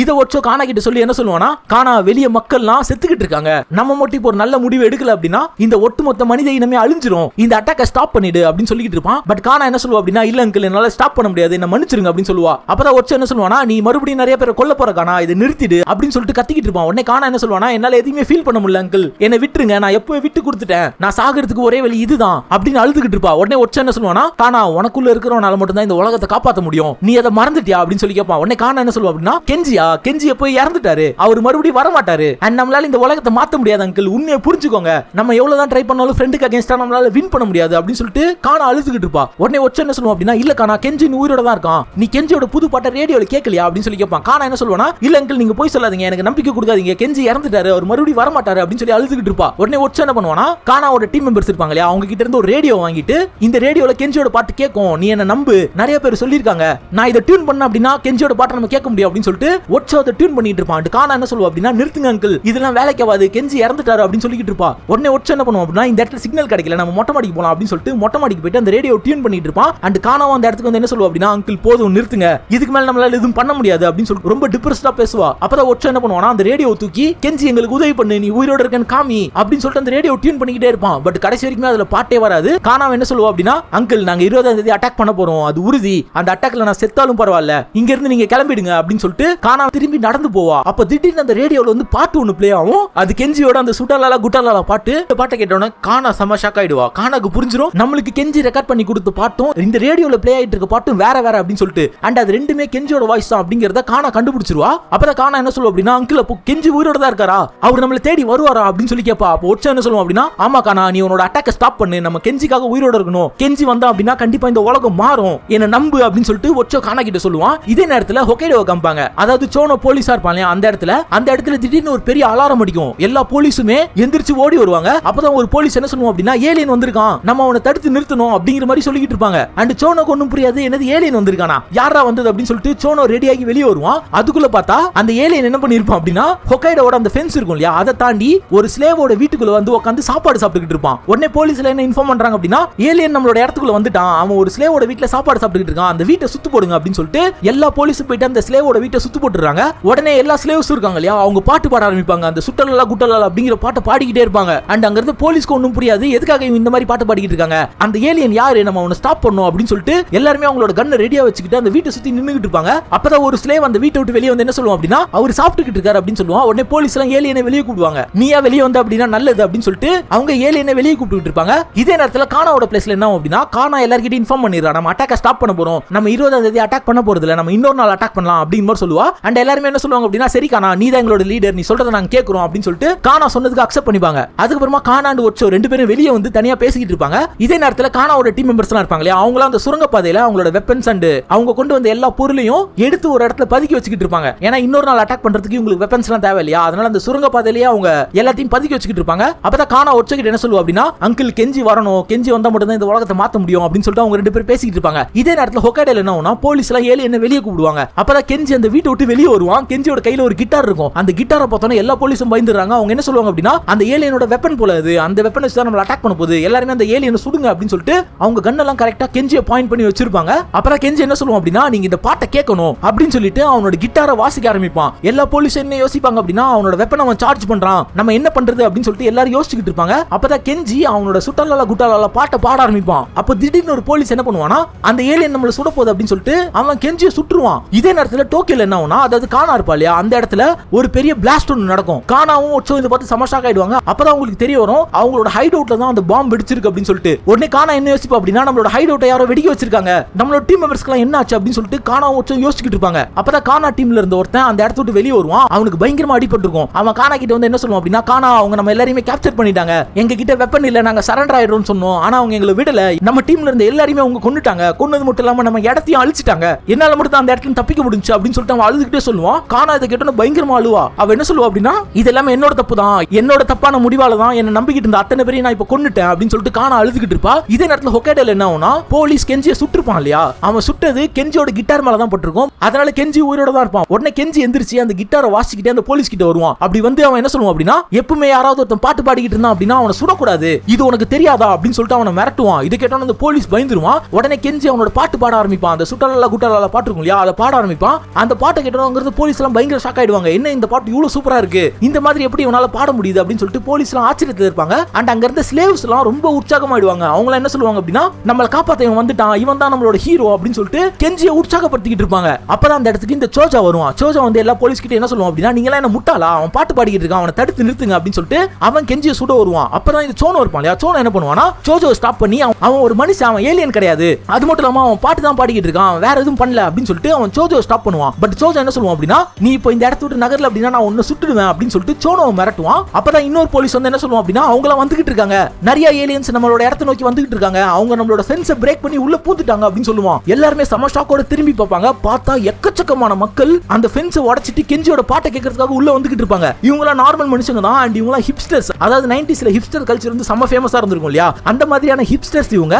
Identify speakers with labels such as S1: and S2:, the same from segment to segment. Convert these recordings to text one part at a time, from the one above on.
S1: இதை ஒச்சோ கானா கிட்ட சொல்லி என்ன சொல்லுவானா, கானா வெளிய மக்கள்லாம் செத்துக்கிட்டு இருக்காங்க, நம்ம மட்டும் இப்போ ஒரு நல்ல முடிவு எடுக்கல அப்படின்னா இந்த ஒட்டுமொத்த மனித இனமே அழிஞ்சிரும், இந்த அட்டாக்கை ஸ்டாப் பண்ணிடு அப்படின்னு சொல்லிட்டு இருப்பான். பட் கானா என்ன சொல்லுவா அப்படின்னா, இல்ல அங்கிள் என்னால ஸ்டாப் பண்ண முடியாது, என்ன மன்னிச்சிருங்க அப்படின்னு சொல்லுவா. அப்பதான் ஒச்சோ என்ன சொல்லுவானா, நீ மறுபடியும் நிறைய பேரை கொல்ல போற கானா, இதை நிறுத்திடு அப்படின்னு சொல்லிட்டு கத்திக்கிட்டு இருப்பான். உடனே கானா என்ன சொல்லுவானா, என்னால எதுவுமே ஃபீல் பண்ண முடியல அங்கிள், என்ன விட்டுருங்க, நான் எப்பவே விட்டு கொடுத்துட்டேன், நான் சாகிறதுக்கு ஒரே வழி இதுதான் அப்படின்னு அழுதுகிட்டு இருப்பா. உடனே ஒச்சோ என்ன சொல்லுவானா, கானா உனக்குள்ள இருக்கிறவனால மட்டும் தான் இந்த உலகத்தை காப்பாற்ற முடியும், நீ அதை மறந்துட்டியா அப்படின்னு சொல்லி கேட்பான். உடனே கானா என்ன சொல்லுவா அப்படின்னா, கெஞ்சியை போய் இறந்துட்டாரு, அவர் மறுபடியும் வர மாட்டாரு, அண்ட் நம்மளால இந்த உலகத்தை மாத்த முடியாது அங்கிள், உண்மையை புரிஞ்சுக்கோங்க, நம்ம எவ்வளவுதான் ட்ரை பண்ணாலும் ஃப்ரெண்டுக்கு அகைன்ஸ்டா நம்மளால வின் பண்ண முடியாது அப்படின்னு சொல்லிட்டு கானா அழுதுகிட்டு இருப்பா. உடனே ஒச்சோ என்ன சொல்லுவா அப்படின்னா, இல்ல கானா கெஞ்சி உயிரோட தான் இருக்கான், நீ கெஞ்சியோட புது பாட்டை ரேடியோல கேட்கலையா அப்படின்னு சொல்லி கேட்பான். கானா என்ன சொல்லுவானா, இல்ல அங்கிள் நீங்க போய் சொல்லாதீங்க, எனக்கு நம்பிக்கை கொடுக்காதீங்க, கெஞ்சி இறந்துட்டாரு, அவர் மறுபடியும் வர மாட்டாரு அப்படின்னு சொல்லி அழுதுகிட்டு இருப்பா. உடனே ஒச்சோ என்ன பண்ணுவானா, கானாவோட டீம் மெம்பர்ஸ் இருப்பாங்க இல்லையா, அவங்க கிட்ட இருந்து ஒரு ரேடியோ வாங்கிட்டு இந்த ரேடியோல கெஞ்சியோட பாட்டு கேட்கும், நீ என்ன நம்பு, நிறைய பேர் சொல்லிருக்காங்க, நான் இதை டியூன் பண்ண அப்படின்னா கெஞ்சியோட பாட்டை நம்ம கேட்க முடியும் அப்படின்னு சொல்லிட்டு ஒச்சோ அதை டியூன் பண்ணிட்டு இருப்பான். கானா என்ன சொல்லுவா அப்படின்னா, நிறுத்துங்க அங்கிள், இதெல்லாம் வேலைக்கு ஆகாது, கெஞ்சி இறந்துட்டாரு அப்படின்னு சொல்லிட்டு இருப்பா. உடனே ஒச்சோ என்ன பண்ணுவோம் அப்படின்னா, இந்த இடத்துல சிக்னல் கிடைக்கல, நம்ம மொட்டை மாடிக்கு போலாம் அப்படின்னு சொல்லிட்டு மொட்டை மாடிக்கு போயிட்டு அந்த ரேடியோ டியூன் பண்ணிட்டு இருப்பான். அண்ட் கானாவும் அந்த இடத்துக்கு வந்து என்ன சொல்லுவா அப்படின்னா, அங்கிள் போதும் நிறுத்துங்க, இதுக்கு மேல நம்மளால எதுவும் பண்ண முடியாது அப்படின்னு சொல்லிட்டு ரொம்ப டிப்ரெஸ்டா பேசுவா. அப்பதான் ஒச்சோ என்ன பண்ணுவானா, அந்த ரேடியோ தூக்கி கெஞ்சி எங்களுக்கு உதவி பண்ணு, நீ உயிரோட இருக்கன்னு காமி அப்படின்னு சொல்லிட்டு அந்த ரேடியோ டியூன் பண்ணிக்கிட்டே இருப்பான். பட் கடைசி வரைக்கும் அதுல பாட்டே வராது. கானாவை என்ன சொல்லுவா அப்படின்னா, அங்கிள் நாங்க 20ஆம் தேதி அட்டாக் பண்ண போறோம், அது உறுதி, அந்த அட்டாக்ல நான் செத்தாலும் பரவாயில்ல, இங்க இருந்து நீங்க கிளம்பிடுங்க அப்படின்னு சொல்லிட்டு கானா திரும்பி நடந்து போவா. அப்ப திடீர்னு அந்த ரேடியோல வந்து பாட்டு ஒன்னு பிளே ஆகும், அது கெஞ்சியோட அந்த சுட்டலாலா குட்டலாலா பாட்டு. இந்த பாட்டை கேட்டோன்னே கானா செம ஷாக் ஆயிடுவா. கானாக்கு புரிஞ்சிரும் நம்மளுக்கு கெஞ்சி ரெக்கார்ட் பண்ணி கொடுத்த பாட்டும் இந்த ரேடியோல பிளே ஆயிட்டு இருக்க பாட்டும் வேற வேற அப்படின்னு சொல்லிட்டு, அண்ட் அது ரெண்டுமே கெஞ்சியோட வாய்ஸ் தான் அப்படிங்கறத கானா கண்டுபிடிச்சிருவா. அப்பதான் கானா என்ன சொல்லுவா அப்படின்னா, அங்கிள் அப்போ கெஞ்சி உயிரோட தான் இருக்காரா, அவர் நம்மள தேடி வருவாரா அப்படின்னு சொல்லி கேட்பா. அப்போ ஒச்சோ என்ன சொல்லுவா அப்படின்னா, ஆமா கானா நீ உன்னோட அட்டாக்கை ஸ்டாப் பண்ணு, நம்ம கெஞ்சிக்காக உயிரோட இருக்கணும், கெஞ்சி வந்தா அப்படின்னா கண்டிப்பா இந்த உலகம் மாறும், என்ன நம்பு அப்படின்னு சொல்லிட்டு ஒச்சோ கானா கிட்ட சொல்லுவான். இதே நேரத்துல ஹொக்கைடோவை காமிப்பாங்க, அதாவது சோனோ போலீஸா இருப்பாங்க அந்த இடத்துல திடீர்னு ஒரு பெரிய அலாரம் அடிக்கும், எல்லா போலீஸுமே எந்திரிச்சு ஓடி வருவாங்க. அப்பதான் ஒரு போலீஸ் என்ன சொல்லுவோம் அப்படின்னா, ஏலியன் வந்திருக்கான், நம்ம அவனை தடுத்து நிறுத்தணும் அப்படிங்கிற மாதிரி சொல்லிட்டு இருப்பாங்க. அண்ட் சோனோக்கு ஒன்றும் புரியாது, என்னது ஏலியன் வந்திருக்கானா, யாரா வந்தது அப்படின்னு சொல்லிட்டு சோனோ ரெடியாகி வெளியே வருவான். அதுக்குள்ள பார்த்தா அந்த ஏலியன் என்ன பண்ணிருப்பான் அப்படின்னா, ஹொக்கைடோவோட அந்த ஃபென்ஸ் இருக்கும் இல்லையா, அதை தாண்டி ஒரு ஸ்லேவோட வீட்டுக்குள்ள வந்து உட்காந்து சாப்பாடு சாப்பிட்டுக்கிட்டு இருப்பான். உடனே போலீஸ்ல என்ன இன்ஃபார்ம் பண்றாங்க அப்படின்னா, ஏலியன் நம்மளோட இடத்துக்குள்ள வந்துட்டான், அவன் ஒரு ஸ்லேவோட வீட்டுல சாப்பாடு சாப்பிட்டுக்கிட்டு இருக்கான், அந்த வீட்டை சுத்து போடுங்க அப்படின்னு சொல்லிட்டு எல்லா போலீஸும் போயிட்டு அந்த ஸ்லேவோட வீட்டை சுத்து போட்டுறாங்க. உடனே எல்லா ஸ்லேவ்ஸ் இருக்காங்க இல்லையா, அவங்க பாட்டு பாட ஆரம்பிப்பாங்க, அந்த சுட்டலலா குட்டலலா அப்படிங்கிற பாட்டை பாடிக்கிட்டே இருப்பாங்க. அண்ட் அங்க இருந்து போலீஸ்க்கு ஒன்றும் புரியாது, எதுக்காக இந்த மாதிரி பாட்டு பாடிக்கிட்டு இருக்காங்க, அந்த ஏலியன் யாரு, நம்ம அவனை ஸ்டாப் பண்ணணும் அப்படின்னு சொல்லிட்டு எல்லாருமே அவங்களோட கன்னை ரெடியா வச்சுக்கிட்டு அந்த வீட்டை சுத்தி நின்னுகிட்டு இருப்பாங்க. அப்பதான் ஒரு ஸ்லேவ் அந்த வீட்டை விட்டு வெளியே வந்து என்ன சொல்லுவான் அப்படின்னா, அவர் சாப்பிட்டுக்கிட்டு இருக்காரு அப்படின்னு சொல்லுவான். உடனே போலீஸ் எல்லாம் ஏலியனை வெளியே கூப்பிடுவாங்க, நீயா வெளியே வந்த அப்படின்னா நல்லது அப்படின்னு சொல்லிட்டு அவங்க ஏலியனை வெளியே கூப்பிட்டு இருப்பாங்க. இதே நேரத்துல கானாவோட பிளேஸ்ல என்ன அப்படின்னா, கானா எல்லார்கிட்டயும் இன்ஃபார்ம் பண்ணிடுறா, நம்ம அட்டாக்க ஸ்டாப் பண்ண போறோம், நம்ம 20ஆம் தேதி அட்டாக் பண்ண போறது இல்ல, நம்ம இன்னொரு நாள் அட்டாக் பண்ணலாம் அப்படின்னு மாதிரி சொல்லுவா. அண்ட் எல்லாருமே என்ன சொல்லுவாங்க அப்படின்னா, சரி கானா நீ தான் எங்களோட லீடர், நீ சொல்றதை நாங்க கேட்கிறோம் அப்படின்னு சொல்லிட்டு கானா சொன்னதுக்கு அக்செப்ட் பண்ணிப்பாங்க. அதுக்கப்புறமா கானா அண்ட் ஒச்சோ ரெண்டு பேரும் வெளியே வந்து தனியா பேசிக்கிட்டு இருப்பாங்க. இதே நேரத்துல கானாவோட டீம் மெம்பர்ஸ் எல்லாம் இருப்பாங்க இல்லையா, அவங்களாம் அந்த சுரங்கப்பாதையில அவங்களோட வெப்பன்ஸ் அண்ட் அவங்க கொண்டு வந்த எல்லா பொருளையும் எடுத்து ஒரு இடத்துல பதுக்கி வச்சுக்கிட்டு இருப்பாங்க. ஏன்னா இன்னொரு நாள் அட்டாக் பண்றதுக்கு உங்களுக்கு வெப்பன்ஸ் எல்லாம் தேவை இல்லையா, அதனால அந்த சுரங்கப்பாதையிலேயே அவங்க எல்லாத்தையும் பதுக்கி வச்சுக்கிட்டு இருப்பாங்க. அப்பதான் கானா ஒச்சோ கிட்ட என்ன சொல்லுவா அப்படின்னா, அங்கிள் கெஞ்சி வரணும், கெஞ்சி வந்தா மட்டும் தான் இந்த உலகத்தை மாத்த முடியும் அப்படின்னு சொல்லிட்டு அவங்க ரெண்டு பேரும் பேசிக்கிட்டு இருப்பாங்க. இதே நேரத்துல ஹொக்கைடோல என்ன ஆகும்னா, போலீஸ் எல்லாம் ஏலியனை வெளியே கூப்பிடுவாங்க. அப்பதான் கெஞ்சி அந்த வீட்டை விட்டு வெளியே வருவான். கெஞ்சியோட கையில ஒரு கிட்டார் இருக்கும், அந்த கிட்டாரை பார்த்தோன்னா எல்லா போலீஸும் பயந்துறாங்க. அவங்க என்ன சொல்லுவாங்க அப்படின்னா, அந்த ஏலியனோட வெப்பன் போல அது, அந்த வெப்பன் வச்சு தான் நம்மள அட்டாக் பண்ண போகுது, எல்லாரும் அந்த ஏலியனை சுடுங்க அப்படின்னு சொல்லிட்டு அவங்க கண்ணெல்லாம் கரெக்டா கெஞ்சியை பாயிண்ட் பண்ணி வச்சிருப்பாங்க. அப்புறம் கெஞ்சி என்ன சொல்லுவோம் அப்படின்னா, நீங்க இந்த பாட்டை கேட்கணும் அப்படின்னு சொல்லிட்டு அவனோட கிட்டாரை வாசிக்க ஆரம்பிப்பான். எல்லா போலீஸ் என்ன யோசிப்பாங்க அப்படின்னா, அவனோட வெப்பன் அவன் சார்ஜ் பண்றான், நம்ம என்ன பண்றது அப்படின்னு சொல்லிட்டு எல்லாரும் யோசிச்சுக்கிட்டு இருப்பாங்க. அப்பதான் கெஞ்சி அவனோட சுட்டலாலா குட்டலாலா பாட்டை பாட ஆரம்பிப்பான். அப்ப திடீர்னு ஒரு போலீஸ் என்ன பண்ணுவானா, அந்த ஏலியன் நம்மள சுட போகுது அப்படின்னு சொல்லிட்டு அவன் கெஞ்சியை சுட்டுருவான். இதே நேரத்துல டோக்கியோல என்ன ஆகும்னா, அதாவது கானா இருப்பா இல்லையா, அந்த இடத்துல ஒரு பெரிய பிளாஸ்ட் ஒன்று நடக்கும். கானாவும் ஒச்சோ இதை பார்த்து சமஷாக் ஆயிடுவாங்க. அப்பதான் உங்களுக்கு தெரிய வரும் அவங்களோட ஹைட் அவுட்ல தான் அந்த பாம்பு வெடிச்சிருக்கு அப்படின்னு சொல்லிட்டு. உடனே கானா என்ன யோசிப்பா அப்படின்னா, நம்மளோட ஹைட் அவுட்டை யாரோ வெடிக்க வச்சிருக்காங்க, நம்மளோட டீம் மெம்பர்ஸ்க்கு என்ன ஆச்சு அப்படின்னு சொல்லிட்டு கானாவும் ஒச்சோ யோசிச்சுக்கிட்டு இருப்பாங்க. அப்பதான் கானா டீம்ல இருந்த ஒருத்தன் அந்த இடத்த விட்டு வெளியே வருவான். அவனுக்கு பயங்கரமா அடிபட்டிருக்கும். அவன் கானா கிட்ட வந்து என்ன சொல்லுவான் அப்படின்னா, கானா அவங்க நம்ம எல்லாரையுமே கேப்சர் பண்ணிட்டாங்க, எங்க கிட்ட வெப்பன் இல்ல, நாங்க சரண்டர் ஆயிடுறோம்னு சொன்னோம், ஆனா அவங்க எங்களை விடல, நம்ம டீம்ல இருந்த எல்லாரையுமே அவங்க கொன்னுட்டாங்க, கொன்னது மட்டும் இல்லாம நம்ம இடத்தையும் அழிச்சிட்டாங்க, என்னால மட்டும் அந்த இடத்துல தப்பிக்க முடிஞ்சு அப்படின்னு சொல்லிட்டு அவன் அழுதுகிட்டே சொல்லுவான். கானா இதை கேட்டோன்னு பயங்கரமா அழுவா. அவ என்ன சொல்லுவா அப்படின்னா, இது எல்லாமே என்னோட தப்பு தான், என்னோட தப்பான முடிவால தான் என்ன நம்பிக்கிட்டு இருந்த அத்தனை பேரையும் நான் இப்ப கொன்னுட்டேன் அப்படின்னு சொல்லிட்டு கானா அழுதுகிட்டு இருப்பா. இதே நேரத்துல ஹொக்கைடோல என்ன ஆகும்னா, போலீஸ் கெஞ்சியை சுட்டுருப்பான் இல்லையா, அவன் சுட்டது கெஞ்சியோட கிட்டார் மேல தான் பட்டிருக்கும், அதனால கெஞ்சி உயிரோட தான் இருப்பான். உடனே கெஞ்சி எந்திரிச்சு அந்த கிட்டாரை வாசிக்கிட்டே அந்த போலீஸ் கிட்ட வருவான். அப்படி வந்து அவன் என்ன சொல்லுவான் அப்படின்னா, எப்பவுமே யாராவது ஒருத்தன் பாட்டு பாடிக்கிட்டு இருந்தான் அப்படின்னா அவனை சுடக்கூடாது, இது உனக்கு தெரியாதா அப்படின்னு சொல்லிட்டு அவனை மிரட்டுவான். இது கேட்டோன்னு அந்த போலீஸ் பயந்துருவான். உடனே கெஞ்சி அவனோட பாட்டு பாட ஆரம்பிப்பான். அந்த சுட்டலாலா குட்டலாலா பாட்டு இருக்கும் இல்லையா, அதை பாட ஆரம்பிப்பான். அந்த பாட்டை கேட்டோன்னு வாங்குறது போலீஸ் எல்லாம் பயங்கர ஷாக் ஆயிடுவாங்க. என்ன இந்த பாட்டு இவ்வளவு சூப்பரா இருக்கு, இந்த மாதிரி எப்படி இவனால பாட முடியுது அப்படின்னு சொல்லிட்டு போலீஸ் எல்லாம் ஆச்சரியத்துல இருப்பாங்க. அண்ட் அங்க இருந்த ஸ்லேவ்ஸ் எல்லாம் ரொம்ப உற்சாகமாயிடுவாங்க. அவங்க என்ன சொல்லுவாங்க அப்படின்னா, நம்மள காப்பாத்த இவன் வந்துட்டான், இவன் தான் நம்மளோட ஹீரோ அப்படின்னு சொல்லிட்டு கெஞ்சியை உற்சாகப்படுத்திக்கிட்டு இருப்பாங்க. அப்பதான் அந்த இடத்துக்கு இந்த சோஜா வருவான். சோஜா வந்து எல்லா போலீஸ் கிட்ட என்ன சொல்லுவான் அப்படின்னா, நீங்க எல்லாம் என்ன முட்டாளா, அவன் பாட்டு பாடிக்கிட்டு இருக்கான், அவனை தடுத்து நிறுத்துங்க அப்படின்னு சொல்லிட்டு அவன் கெஞ்சியை சுட வருவான். அப்பதான் இந்த சோனோ இருப்பான் இல்லையா, சோனோ என்ன பண்ணுவானா, சோஜோ ஸ்டாப் பண்ணி அவன் ஒரு மனுஷன், அவன் ஏலியன் கிடையாது, அது மட்டும் இல்லாம அவன் பாட்டு தான் பாடிக்கிட்டு இருக்கான், வேற எதுவும் பண்ணல அப்படின்னு சொல்லிட்டு அவன் சோஜோ ஸ்டாப் பண்ணுவான். பட் சோஜோ என்ன சொல்லுவான் அப்படின்னா, நீ இப்போ இந்த இடத்த விட்டு நகர்ல அப்படின்னா நான் உன்னை சுட்டுடுவேன் அப்படின்னு சொல்லிட்டு சோனோவை மிரட்டுவான். அப்பதான் இன்னொரு போலீஸ் வந்து என்ன சொல்லுவான் அப்படின்னா, அவங்க எல்லாம் வந்துகிட்டு இருக்காங்க, நிறைய ஏலியன்ஸ் நம்மளோட இடத்தை நோக்கி வந்துகிட்டு இருக்காங்க, அவங்க நம்மளோட ஃபென்ஸை பிரேக் பண்ணி உள்ள பூந்துட்டாங்க அப்படின்னு சொல்லுவான். எல்லாருமே சம ஷாக்கோட திரும்பி பார்ப்பாங்க. பார்த்தா எக்கச்சக்கமான மக்கள் அந்த ஃபென்ஸை உடைச்சிட்டு கெஞ்சியோட பாட்டை கேட்கறதுக்காக உள்ள வந்துகிட்டு இருப்பாங்க. இவங்கலாம் நார்மல் மனுஷங்க தான். அண்ட் இவங்கலாம் ஹிப்ஸ்டர்ஸ், அதாவது 90ஸ்ல ஹிப்ஸ்டர் கல்ச்சர் வந்து செம்ம ஃபேமஸா இருந்திருக்கும் இல்லையா, அந்த மாதிரியான ஹிப்ஸ்டர்ஸ்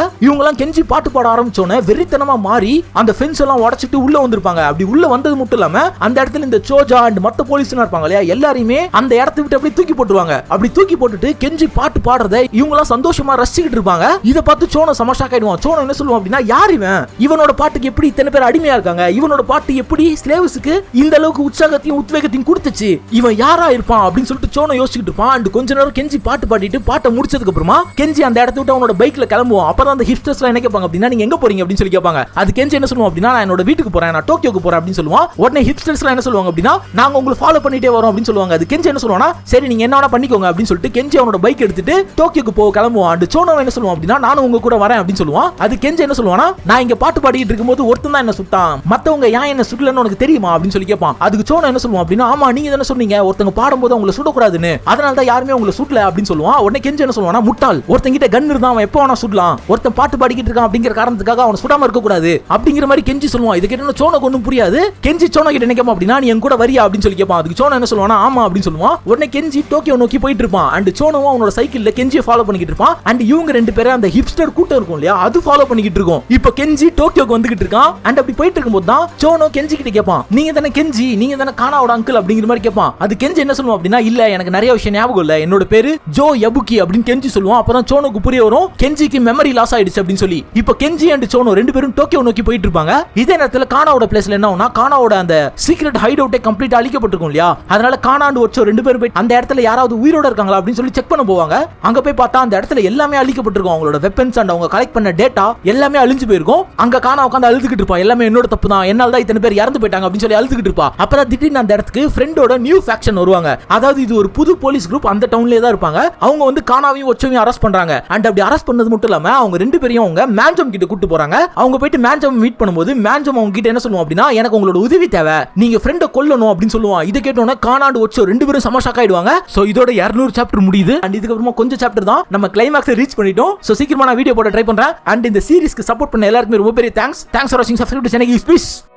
S1: இவங்கலாம் கெஞ்சி பாட்டு பாட ஆரம்பிச்சோன்னே வெறித்தனமா மாறி அந்த ஃபென்ஸ் எல்லாம் உடைச்சிட்டு உள்ள வந்திருப்பாங்க. அப்படி உள்ள வந்தது மட்டும் இல்லாம அந்த இடத்துல இந்த சோஜா அண்ட் மத்த போலீஸ்லாம் இருப்பாங்க இல்லையா, எல்லாரையுமே அந்த இடத்தை விட்டு அப்படியே தூக்கி போட்டுருவாங்க. அப்படி தூக்கி போட்டுட்டு கெஞ்சி பாட்டு பாடுறதை இவங்கலாம் சந்தோஷமா ரசிச்சுக்கிட்டு இருப்பாங்க. இதை பார்த்து சோனோ செம ஷாக் ஆயிடுவான். சோனோ என்ன சொல்லுவான் அப்படின்னா, யார் இவன், இவனோட பாட்டுக்கு எப்படி இத்தனை பேர் அடிமையா இருக்காங்க, இவனோட பாட்டு எப்படி ஸ்லேவ்ஸ்க்கு இந்த அளவுக்கு உற்சாகத்தையும் உத்வேகத்தையும் கொடுத்துச்சு, இவன் யாரா இருப்பான் அப்படின்னு சொல்லிட்டு சோனோ யோசிச்சுட்டு இருப்பான். அண்ட் கொஞ்ச நேரம் கெஞ்சி பாட்டு பாடிட்டு பாட்டை முடிச்சதுக்கு அப்புறமா கெஞ்சி அந்த இடத்த விட்டு அவனோட பைக்ல கிளம்புவான். அப்பதான் அந்த ஹிப்ஸ்டர்ஸ்லாம் என்ன கேட்பாங்க அப்படின்னா, நீங்க எங்க போறீங்க அப்படின்னு சொல்லி கேட்பாங்க. அது கெஞ்சி என்ன சொல்லுவான் அப்படின்னா, நான் என்னோட வீட்டுக்கு போறேன், நான் டோக்கியோக்கு போறேன் அப்படின்னு சொல்லுவான். உடனே ஹிப்ஸ்டர்ஸ்லாம் என்ன சொல்லுவாங்க அப்படின்னா, நாங்க உங்களை ஃபாலோ பண்ணிட்டே வரோம் அப்படின்னு சொல்லுவாங்க. அது கெஞ்சி என்ன சொல்லுவானா, சரி நீங்க என்ன வேணா பண்ணிக்கோங்க அப்படின்னு சொல்லிட்டு கெஞ்சி அவனோட பைக் எடுத்துட்டு டோக்கியோக்கு போக கிளம்புவான். அண்ட் சோனோ என்ன சொல்லுவான் அப்படின்னா, நானும் உங்க கூட வரேன் அப்படின்னு சொல்லுவான். அது கெஞ்சி என்ன சொல்லுவானா, நான் இங்க பாட்டு பாடிட்டு இருக்கும்போது ஒருத்தன் தான் என்ன சுட்டான், மத்தவங்க ஏன் என்ன சுடலன்னு உனக்கு தெரியுமா அப்படின்னு சொல்லி கேட்பான். அதுக்கு சோனோ என்ன சொல்லுவான் அப்படின்னா, ஆமா நீங்க தானே சொன்னீங்க ஒருத்தங்க பாடும்போது அவங்களை சுடக்கூடாதுன்னு, அதனால தான் யாருமே உங்களை சுடல அப்படின்னு சொல்லுவான். உடனே கெஞ்சி என்ன சொல்லுவானா, முட்டாள், ஒருத்தங்கிட்ட கன் இருந்தா அவன் எப்போ வேணா சுடலாம், ஒருத்தன் பாட்டு பாடிக்கிட்டு இருக்கான் அப்படிங்கிற காரணத்துக்காக அவனை சுடாம இருக்க கூடாது அப்படிங்கிற மாதிரி கெஞ்சி சொல்லுவான். இது கேட்டா சோனோக்கு ஒன்றும் புரியாது. கெஞ்சி சோனோ கிட்ட என்ன கேட்பான் அப்படின்னா, நீ என் கூட வரியா அப்படின்னு சொல்லி கேட்பான். அதுக்கு சோனோ என்ன சொல்லுவானா, ஆமா அப்படின்னு சொல்லுவான். உடனே கெஞ்சி டோக்கியோ நோக்கி போயிட்டு இருப்பான். அண்ட் சோனோவும் அவனோட சைக்கிள்ல கெஞ்சியை ஃபாலோ பண்ணிக்கிட்டு இருப்பான். அண்ட் இவங்க ரெண்டு பேரும் அந்த ஹிப்ஸ்டர் கூட்டம் இருக்கும் இல்லையா, அது ஃபாலோ பண்ணிக்கிட்டு இருக்கும். இப்போ கெஞ்சி டோக்கியோக்கு வந்துகிட்டு இருக்கான். அண்ட் அப்படி போயிட்டு இருக்கும்போது தான் சோனோ கெஞ்சி கிட்ட கேட்பான், நீங்க தானே கெஞ்சி, நீங்க தானே கானாவோட அங்கிள் அப்படிங்கிற மாதிரி கேட்பான். அது கெஞ்சி என்ன சொல்லுவான் அப்படின்னா, இல்ல எனக்கு நிறைய விஷயம் ஞாபகம் இல்ல, என்னோட பேரு ஜோ யபுகி அப்படின்னு கெஞ்சி சொல்லுவான். அப்பதான் சோனோக்கு புரிய வரும், கெஞ்சிக்கு மெமரி லாஸ் ஆயிடுச்சு அப்படின்னு சொல்லி. இப்போ கெஞ்சி அண்ட் சோனோ ரெண்டு பேரும் டோக்கியோ நோக்கி போயிட்டு இருப்பாங்க. இதே நேரத்துல கானாவோட பிளேஸ்ல என்ன ஆகும்னா, கானாவோட அந்த சீக்ரெட் ஹைட் அவுட்டே கம்ப்ளீட் அழிக்கப்பட்டிருக்கும் இல்லையா, அதனால கானாண்டு வச்சோ ரெண்டு பேரும் போய் அந்த இடத்துல யாராவது உயிரோட இருக்காங்களா அப்படின்னு சொல்லி செக் பண்ண போவாங்க. அங்க போய் பார்த்தா அந்த இடத்துல எல்லாமே அழிக்கப்பட்டிருக்கும். அவங்களோட வெப்பன்ஸ் அண்ட் அவங்க கலெக்ட் பண்ண டேட்டா எல்லாமே அழிஞ்சு போயிருக்கும். அங்க கானா உட்காந்து அழுதுகிட்டு இருப்பா, எல்லாமே என்னோட தப்பு தான், என்னால தான் இத்தனை பேர் இறந்து போயிட்டாங்க அப்படின்னு சொல்லி அழுதுகிட்டு இருப்பா. அப்பதான் திடீர்னு அந்த இடத்துக்கு ஃப்ரெண்டோட நியூ ஃபேக்ஷன் வருவாங்க. அதாவது இது ஒரு புது போலீஸ் குரூப் அந்த டவுன்லயே தான் இருப்பாங்க. அவங்க வந்து கானாவையும் ஒச்சவையும் அரெஸ்ட் பண்றாங்க. அண்ட் அப்படி அரெஸ்ட் பண்ணது மட்டும் இல்லாம அவங்க ரெண்டு பேரையும் அவங்க மேன்ஜம் கிட்ட கூட்டு போறாங்க. அவங்க போயிட்டு மேன்ஜம் மீட் பண்ணும்போது மேன்ஜம் அவங்க கிட்ட என்ன சொல்லுவோம் அப்படின்னா, எனக்கு உங்களோட உதவி தேவை, நீங்க ஃப்ரெண்டை கொல்லணும் அப்படின்னு சொல்லுவான். இதை கேட்டோன்னே கானாண்டு ஒச்சோ ரெண்டு பேரும் செம ஷாக் ஆயிடுவாங்க. சோ இதோட 200 சாப்டர் முடியுது. அண்ட் இதுக்கு அப்புறமா கொஞ்சம் சாப்டர் தான், நம்ம கிளைமாக்ஸ் ரீச் பண்ணிட்டோம். சோ சீக்கிரமா நான் வீடியோ போட ட்ரை பண்றேன். அண்ட் இந்த சீரிஸ்க்கு சப்போர்ட் பண்ண எல்லாருக்குமே ரொம்ப பெரிய தேங்க்ஸ் ஃபார் வாட்சிங். Subscribe to Chennai.